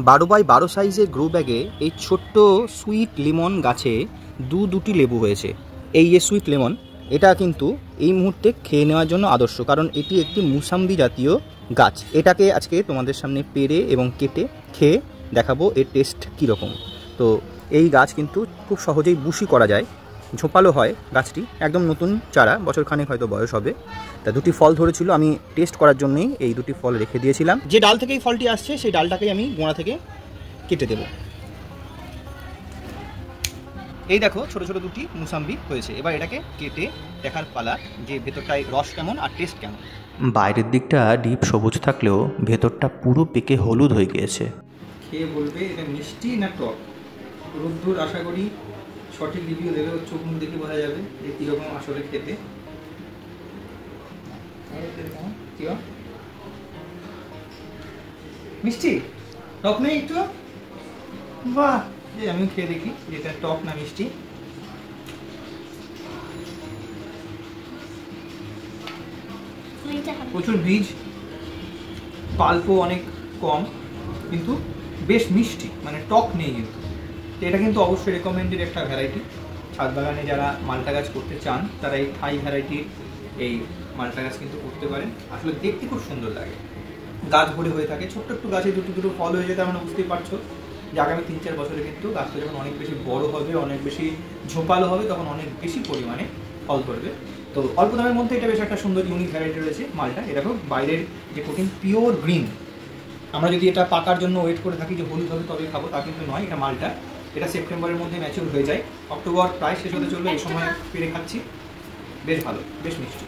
12x12 সাইজের grow ব্যাগে এই ছোট্ট সুইট লেমন গাছে দুটি লেবু হয়েছে। এই যে সুইট লেমন, এটা কিন্তু এই মুহূর্তে খেয়ে নেওয়ার জন্য আদর্শ, কারণ এটি একটি মুসাম্বি জাতীয় গাছ। এটাকে আজকে তোমাদের সামনে পেড়ে এবং কেটে খেয়ে দেখাবো এর টেস্ট কীরকম। তো এই গাছ কিন্তু খুব সহজেই বুশি করা যায়, ঝোপালো হয় গাছটি, একদম নতুন চারা, বছরখানেক হয়তো বয়স হবে। তা দুটি ফল ধরেছিল, আমি টেস্ট করার জন্যই এই দুটি ফল রেখে দিয়েছিলাম। যে ডাল থেকে এই ফলটি আসছে সেই ডালটাকেই আমি গোড়া থেকে কেটে দেব। এই দেখো ছোট ছোট দুটি মুসাম্বি হয়েছে, এবার এটাকে কেটে দেখার পালা যে ভেতরটায় রস কেমন আর টেস্ট কেমন। বাইরের দিকটা ডিপ সবুজ থাকলেও ভেতরটা পুরো পেকে হলুদ হয়ে গিয়েছে। খেয়ে বলবে এটা মিষ্টি না টক। রোদ্দুর আশা করি সঠিক রিভিউ দেবে, চোখ মুখ দেখে বোঝা যাবে যে কীরকম আসলে খেতে। মিষ্টি টক নেই একটু? বাহ, আমি খেয়ে দেখি যেটা টক না মিষ্টি। প্রচুর বীজ, পাল্পও অনেক কম, কিন্তু বেশ মিষ্টি, মানে টক নেই কিন্তু। তো এটা কিন্তু অবশ্যই রেকমেন্ডেড একটা ভ্যারাইটি। ছাদ বাগানে যারা মালটা গাছ করতে চান তারা এই থাই ভ্যারাইটির এই মালটা গাছ কিন্তু করতে পারেন। আসলে দেখতে খুব সুন্দর লাগে, গাছ ভরে হয়ে থাকে, ছোট্ট একটু গাছে দুটো ফল হয়ে যেতে আমরা বুঝতেই পারছো যে আগামী 3-4 বছরে কিন্তু গাছটা যখন অনেক বেশি বড় হবে, অনেক বেশি ঝোপালো হবে, তখন অনেক বেশি পরিমাণে ফল ধরবে। তো অল্প দামের মধ্যে এটা বেশ একটা সুন্দর ইউনিক ভ্যারাইটি রয়েছে মালটা। এটা খুব বাইরের যে কোটিং পিওর গ্রিন, আমরা যদি এটা পাকার জন্য ওয়েট করে থাকি যে হলুদ হবে তবে খাবো, তা কিন্তু নয়। এটা মালটা, এটা সেপ্টেম্বরের মধ্যে ম্যাচিউর হয়ে যায়, অক্টোবর প্রায় শেষ হতে চলবে, এই সময় পেরে খাচ্ছি, বেশ ভালো, বেশ মিষ্টি।